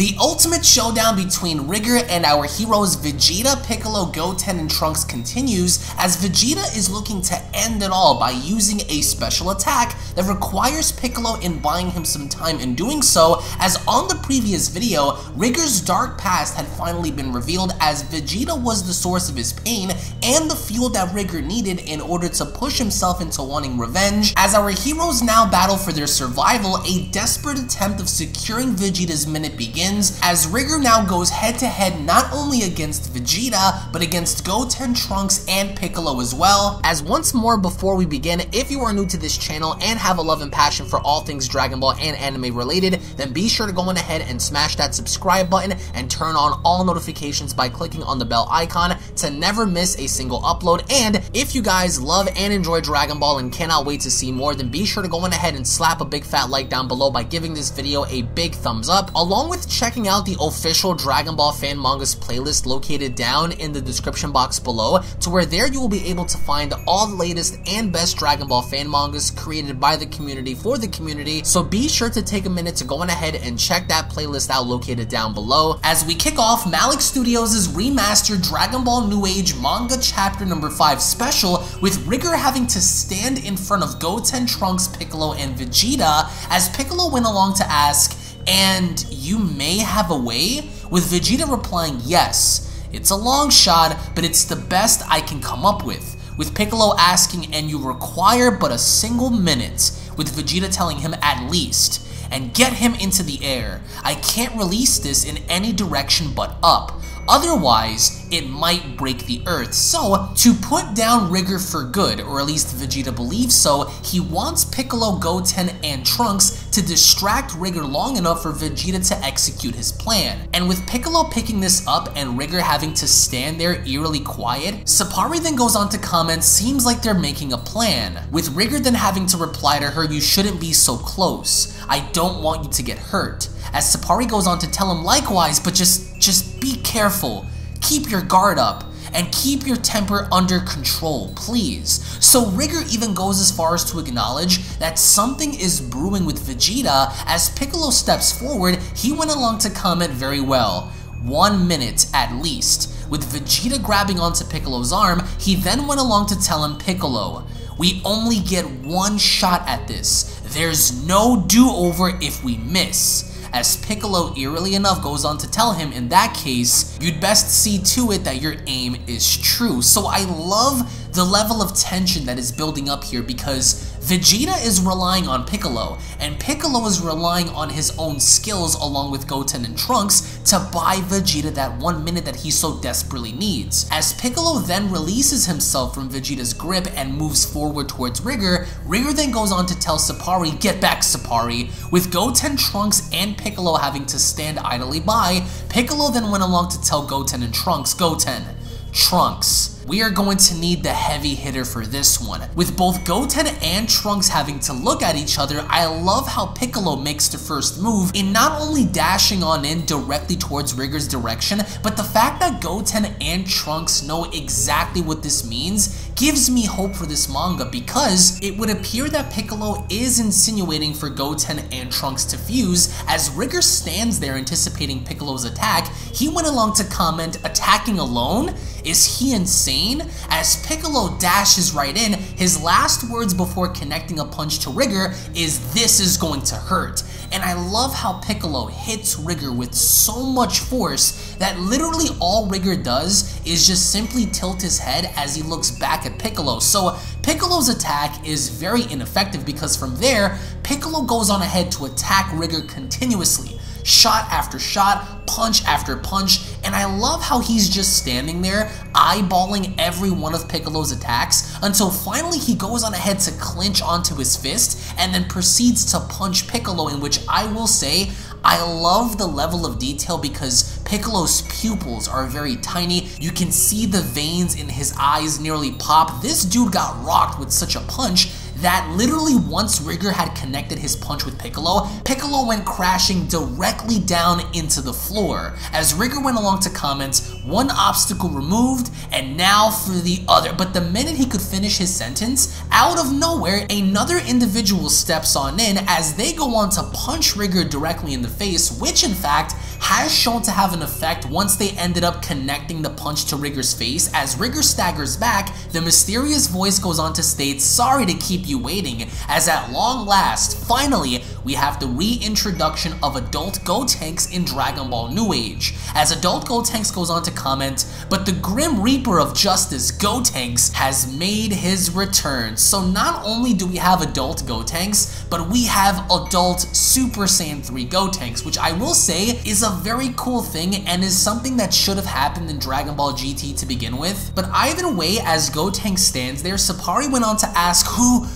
The ultimate showdown between Rigor and our heroes Vegeta, Piccolo, Goten, and Trunks continues as Vegeta is looking to end it all by using a special attack that requires Piccolo in buying him some time in doing so, as on the previous video, Rigor's dark past had finally been revealed as Vegeta was the source of his pain and the fuel that Rigor needed in order to push himself into wanting revenge. As our heroes now battle for their survival, a desperate attempt of securing Vegeta's minute begins, as Rigor now goes head to head not only against Vegeta, but against Goten, Trunks, and Piccolo as well. As once more before we begin, if you are new to this channel and have a love and passion for all things Dragon Ball and anime related, then be sure to go on ahead and smash that subscribe button and turn on all notifications by clicking on the bell icon to never miss a single upload. And if you guys love and enjoy Dragon Ball and cannot wait to see more, then be sure to go on ahead and slap a big fat like down below by giving this video a big thumbs up, along with checking out the official Dragon Ball fan mangas playlist located down in the description box below, to where there you will be able to find all the latest and best Dragon Ball fan mangas created by the community for the community. So be sure to take a minute to go on ahead and check that playlist out located down below. As we kick off Malik Studios' remastered Dragon Ball New Age manga chapter number 5 special, with Rigor having to stand in front of Goten, Trunks, Piccolo, and Vegeta, as Piccolo went along to ask, "And you may have a way?" with Vegeta replying, "Yes, it's a long shot, but it's the best I can come up with Piccolo asking, "And you require but a single minute," with Vegeta telling him, "At least, and get him into the air. I can't release this in any direction but up. Otherwise, it might break the earth." So, to put down Rigor for good, or at least Vegeta believes so, he wants Piccolo, Goten, and Trunks to distract Rigor long enough for Vegeta to execute his plan. And with Piccolo picking this up and Rigor having to stand there eerily quiet, Sapari then goes on to comment, "Seems like they're making a plan," with Rigor then having to reply to her, "You shouldn't be so close. I don't want you to get hurt." As Sapari goes on to tell him likewise, but just be careful, keep your guard up, and keep your temper under control, please. So Rigor even goes as far as to acknowledge that something is brewing with Vegeta. As Piccolo steps forward, he went along to comment, "Very well, 1 minute at least." With Vegeta grabbing onto Piccolo's arm, he then went along to tell him, "Piccolo, we only get one shot at this. There's no do-over if we miss." As Piccolo eerily enough goes on to tell him, "In that case, you'd best see to it that your aim is true." So I love the level of tension that is building up here, because Vegeta is relying on Piccolo, and Piccolo is relying on his own skills along with Goten and Trunks to buy Vegeta that 1 minute that he so desperately needs. As Piccolo then releases himself from Vegeta's grip and moves forward towards Rigor, Rigor then goes on to tell Sapari, "Get back, Sapari." With Goten, Trunks, and Piccolo having to stand idly by, Piccolo then went along to tell Goten and Trunks, "Goten, Trunks, we are going to need the heavy hitter for this one." With both Goten and Trunks having to look at each other, I love how Piccolo makes the first move in not only dashing on in directly towards Rigor's direction, but the fact that Goten and Trunks know exactly what this means gives me hope for this manga, because it would appear that Piccolo is insinuating for Goten and Trunks to fuse. As Rigor stands there anticipating Piccolo's attack, he went along to comment, "Attacking alone? Is he insane?" As Piccolo dashes right in, his last words before connecting a punch to Rigor is, "This is going to hurt." And I love how Piccolo hits Rigor with so much force that literally all Rigor does is just simply tilt his head as he looks back at Piccolo. So Piccolo's attack is very ineffective, because from there, Piccolo goes on ahead to attack Rigor continuously. Shot after shot, punch after punch, and I love how he's just standing there eyeballing every one of Piccolo's attacks until finally he goes on ahead to clinch onto his fist and then proceeds to punch Piccolo, in which I will say I love the level of detail, because Piccolo's pupils are very tiny. You can see the veins in his eyes nearly pop. This dude got rocked with such a punch that literally once Rigor had connected his punch with Piccolo, Piccolo went crashing directly down into the floor. As Rigor went along to comment, one obstacle removed, and now for the other. But the minute he could finish his sentence, out of nowhere, another individual steps on in as they go on to punch Rigor directly in the face, which in fact has shown to have an effect once they ended up connecting the punch to Rigor's face. As Rigor staggers back, the mysterious voice goes on to state, "Sorry to keep you waiting," as at long last, finally, we have the reintroduction of adult Gotenks in Dragon Ball New Age. As adult Gotenks goes on to comment, "But the Grim Reaper of Justice, Gotenks, has made his return." So not only do we have adult Gotenks, but we have adult Super Saiyan 3 Gotenks, which I will say is a very cool thing and is something that should have happened in Dragon Ball GT to begin with. But either way, as Gotenks stands there, Sapari went on to ask, who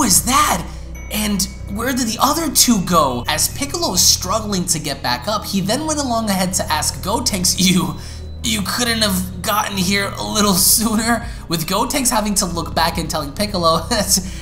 is that? And where did the other two go? As Piccolo is struggling to get back up, he then went along ahead to ask Gotenks, You couldn't have gotten here a little sooner?" With Gotenks having to look back and telling Piccolo,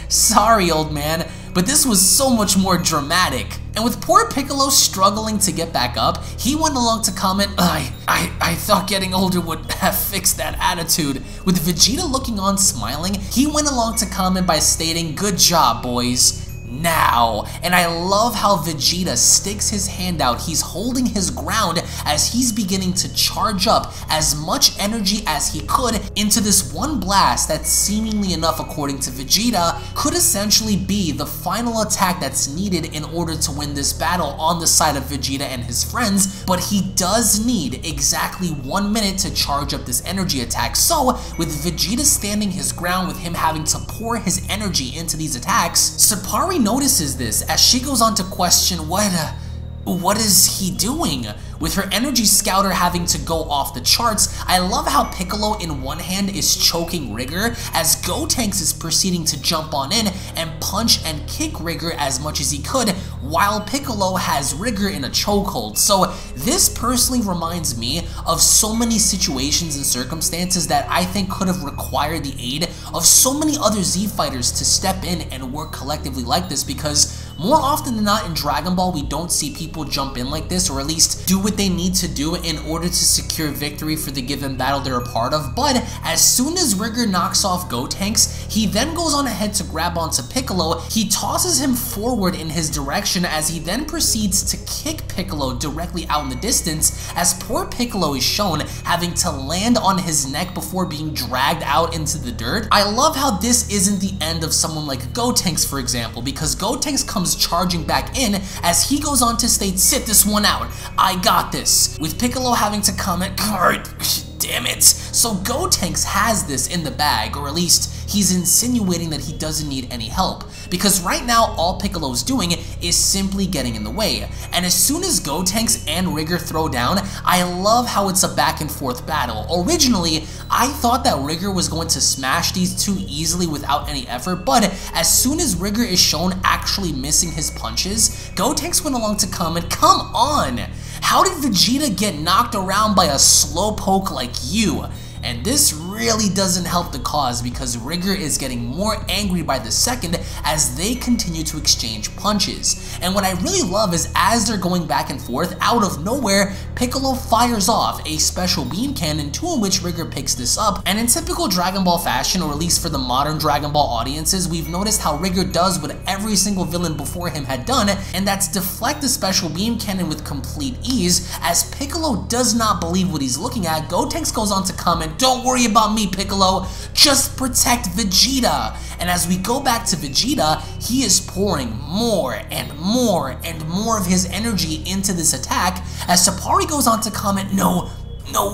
"Sorry, old man, but this was so much more dramatic." And with poor Piccolo struggling to get back up, he went along to comment, I thought getting older would have fixed that attitude." With Vegeta looking on smiling, he went along to comment by stating, "Good job, boys. Now." And I love how Vegeta sticks his hand out. He's holding his ground as he's beginning to charge up as much energy as he could into this one blast that, seemingly enough according to Vegeta, could essentially be the final attack that's needed in order to win this battle on the side of Vegeta and his friends. But he does need exactly 1 minute to charge up this energy attack. So with Vegeta standing his ground, with him having to pour his energy into these attacks, Sapari notices this as she goes on to question, what is he doing? With her energy scouter having to go off the charts, I love how Piccolo in one hand is choking Rigor as Gotenks is proceeding to jump on in and punch and kick Rigor as much as he could, while Piccolo has Rigor in a chokehold. So this personally reminds me of so many situations and circumstances that I think could have required the aid of so many other Z fighters to step in and work collectively like this, because more often than not in Dragon Ball, we don't see people jump in like this, or at least do what they need to do in order to secure victory for the given battle they're a part of. But as soon as Rigor knocks off Gotenks, he then goes on ahead to grab onto Piccolo. He tosses him forward in his direction as he then proceeds to kick Piccolo directly out in the distance, as poor Piccolo is shown having to land on his neck before being dragged out into the dirt. I love how this isn't the end of someone like Gotenks, for example, because Gotenks comes charging back in as he goes on to state, "Sit this one out, I got this." With Piccolo having to comment, "Damn it." So Gotenks has this in the bag, or at least he's insinuating that he doesn't need any help, because right now all Piccolo's doing is simply getting in the way. And as soon as Gotenks and Rigor throw down, I love how it's a back and forth battle. Originally, I thought that Rigor was going to smash these two easily without any effort, but as soon as Rigor is shown actually missing his punches, Gotenks went along to comment, "Come on! How did Vegeta get knocked around by a slowpoke like you?" And this really doesn't help the cause, because Rigor is getting more angry by the second as they continue to exchange punches. And what I really love is as they're going back and forth, out of nowhere, Piccolo fires off a special beam cannon, to which Rigor picks this up. And in typical Dragon Ball fashion, or at least for the modern Dragon Ball audiences, we've noticed how Rigor does what every single villain before him had done, and that's deflect the special beam cannon with complete ease. As Piccolo does not believe what he's looking at, Gotenks goes on to comment, "Don't worry about me, Piccolo, just protect Vegeta." And as we go back to Vegeta, he is pouring more and more and more of his energy into this attack, as Sapari goes on to comment, no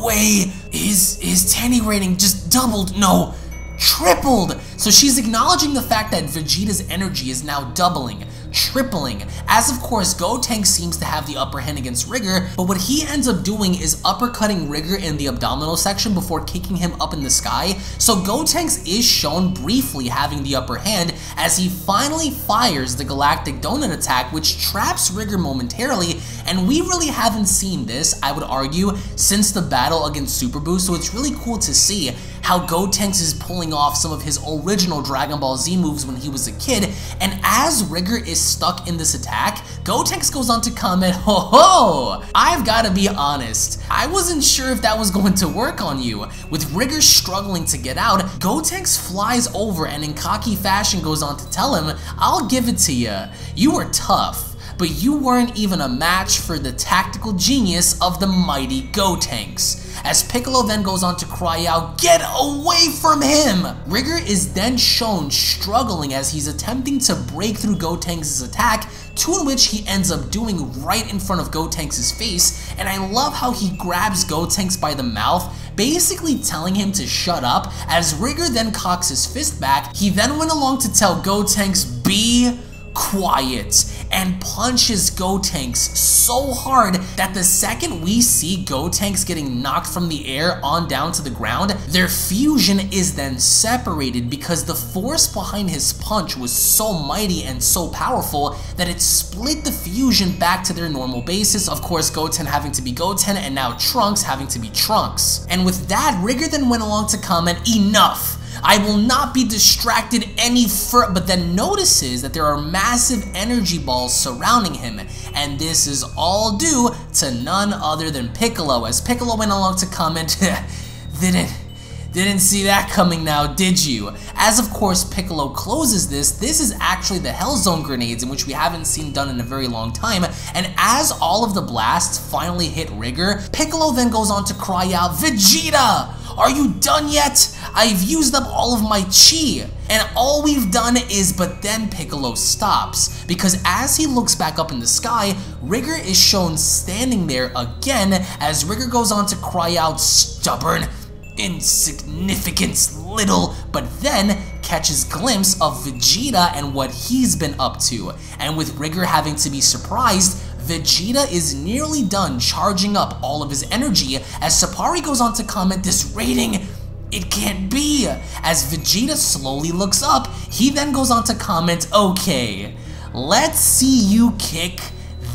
way, his Tanny rating just doubled, no, tripled. So she's acknowledging the fact that Vegeta's energy is now doubling, tripling, as of course Gotenks seems to have the upper hand against Rigor, but what he ends up doing is uppercutting Rigor in the abdominal section before kicking him up in the sky. So Gotenks is shown briefly having the upper hand as he finally fires the Galactic Donut attack, which traps Rigor momentarily, and we really haven't seen this, I would argue, since the battle against Super Boost, so it's really cool to see how Gotenks is pulling off some of his original Dragon Ball Z moves when he was a kid, and as Rigor is stuck in this attack, Gotenks goes on to comment, "Ho ho! I've gotta be honest, I wasn't sure if that was going to work on you." With Rigor struggling to get out, Gotenks flies over and in cocky fashion goes on to tell him, "I'll give it to you. You were tough, but you weren't even a match for the tactical genius of the mighty Gotenks." As Piccolo then goes on to cry out, "Get away from him!" Rigor is then shown struggling as he's attempting to break through Gotenks' attack, to which he ends up doing right in front of Gotenks' face, and I love how he grabs Gotenks by the mouth, basically telling him to shut up. As Rigor then cocks his fist back, he then went along to tell Gotenks, "Be quiet," and punches Gotenks so hard that the second we see Gotenks getting knocked from the air on down to the ground, their fusion is then separated because the force behind his punch was so mighty and so powerful that it split the fusion back to their normal basis. Of course, Goten having to be Goten and now Trunks having to be Trunks. And with that, Rigor then went along to comment, "Enough! I will not be distracted any further," but then notices that there are massive energy balls surrounding him, and this is all due to none other than Piccolo, as Piccolo went along to comment, Didn't see that coming now, did you?" As of course Piccolo closes this is actually the Hell Zone grenades, in which we haven't seen done in a very long time, and as all of the blasts finally hit Rigor, Piccolo then goes on to cry out, "Vegeta! Are you done yet? I've used up all of my chi." And all we've done is, but then Piccolo stops, because as he looks back up in the sky, Rigor is shown standing there again, as Rigor goes on to cry out, "Stubborn, insignificance, little," but then catches glimpse of Vegeta and what he's been up to. And with Rigor having to be surprised, Vegeta is nearly done charging up all of his energy, as Sapari goes on to comment, "This rating, it can't be." As Vegeta slowly looks up, he then goes on to comment, "Okay, let's see you kick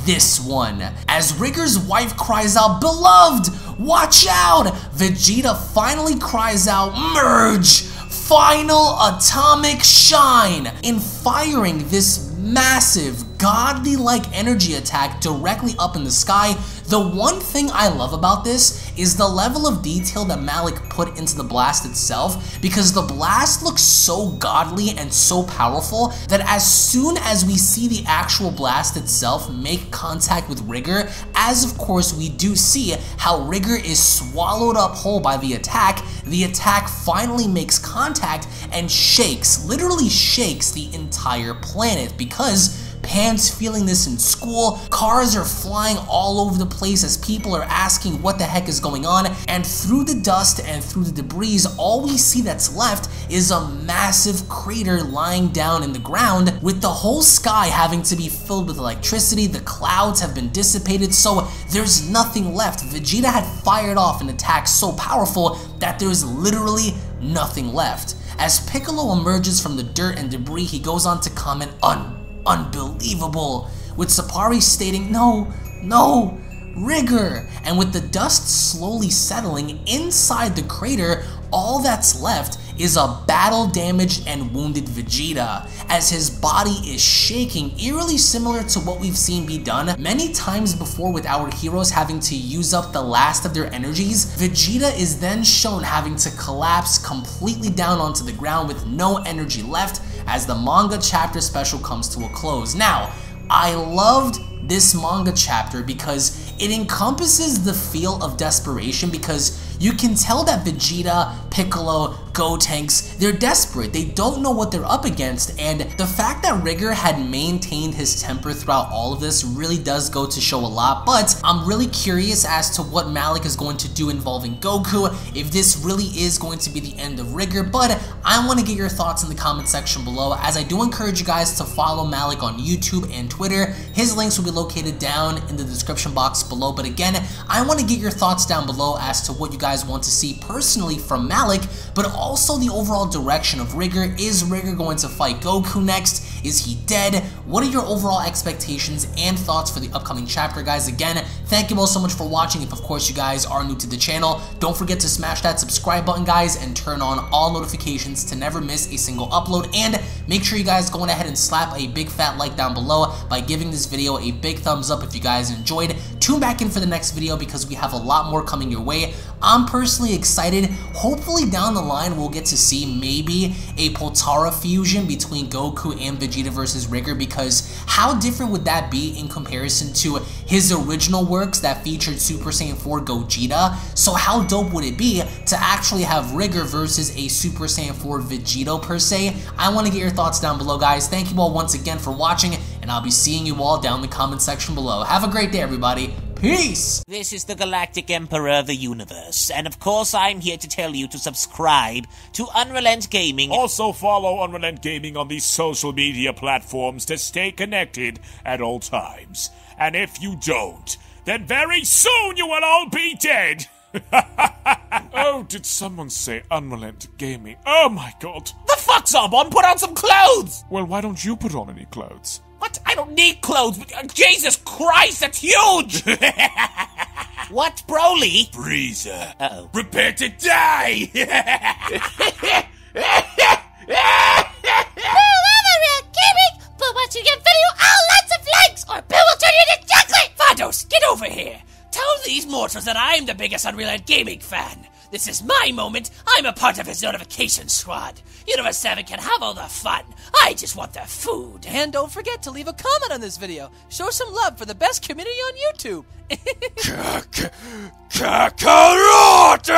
this one." As Rigor's wife cries out, "Beloved, watch out!" Vegeta finally cries out, "Merge! Final atomic shine!" In firing this massive, godly-like energy attack directly up in the sky, the one thing I love about this is the level of detail that Malik put into the blast itself, because the blast looks so godly and so powerful that as soon as we see the actual blast itself make contact with Rigor, as of course we do see how Rigor is swallowed up whole by the attack finally makes contact and shakes, literally shakes the entire planet, because Pan's feeling this in school, cars are flying all over the place as people are asking what the heck is going on, and through the dust and through the debris, all we see that's left is a massive crater lying down in the ground, with the whole sky having to be filled with electricity. The clouds have been dissipated, so there's nothing left. Vegeta had fired off an attack so powerful that there's literally nothing left. As Piccolo emerges from the dirt and debris, he goes on to comment, "Unbelievable," with Sapari stating, No, Rigor." And with the dust slowly settling inside the crater, all that's left is a battle-damaged and wounded Vegeta, as his body is shaking, eerily similar to what we've seen be done many times before with our heroes having to use up the last of their energies. Vegeta is then shown having to collapse completely down onto the ground with no energy left, as the manga chapter special comes to a close. Now, I loved this manga chapter because it encompasses the feel of desperation, because you can tell that Vegeta, Piccolo, Gotenks, they're desperate. They don't know what they're up against, and the fact that Rigor had maintained his temper throughout all of this really does go to show a lot. But I'm really curious as to what Malik is going to do involving Goku, if this really is going to be the end of Rigor. But I want to get your thoughts in the comment section below, as I do encourage you guys to follow Malik on YouTube and Twitter. His links will be located down in the description box below. But again, I want to get your thoughts down below as to what you guys want to see personally from Malik, but also the overall direction of Rigor. Is Rigor going to fight Goku next? Is he dead? What are your overall expectations and thoughts for the upcoming chapter, guys? Again, thank you all so much for watching. If, of course, you guys are new to the channel, don't forget to smash that subscribe button, guys, and turn on all notifications to never miss a single upload. And make sure you guys go ahead and slap a big fat like down below by giving this video a big thumbs up if you guys enjoyed. Tune back in for the next video because we have a lot more coming your way. I'm personally excited. Hopefully down the line we'll get to see maybe a Potara fusion between Goku and Vegeta versus Rigor, because how different would that be in comparison to his original works that featured Super Saiyan 4 Gogeta? So how dope would it be to actually have Rigor versus a Super Saiyan 4 Vegeta per se? I want to get your thoughts down below, guys. Thank you all once again for watching, and I'll be seeing you all down in the comment section below. Have a great day, everybody. Peace! This is the Galactic Emperor of the Universe, and of course I'm here to tell you to subscribe to UnrealEntGaming. Also follow UnrealEntGaming on these social media platforms to stay connected at all times. And if you don't, then very soon you will all be dead! Oh, did someone say UnrealEntGaming? Oh my god. The fuck, Zarbon? Put on some clothes! Well, why don't you put on any clothes? What? I don't need clothes. Jesus Christ, that's huge! What, Broly? Freezer. Uh-oh. Prepare to die! UnrealEntGaming, but once you give video all lots of likes, or Bill will turn you into chocolate! Vados, get over here! Tell these mortals that I'm the biggest UnrealEntGaming fan. This is my moment. I'm a part of his notification squad. Universe 7 can have all the fun. I just want the food. And don't forget to leave a comment on this video. Show some love for the best community on YouTube. Kakarot!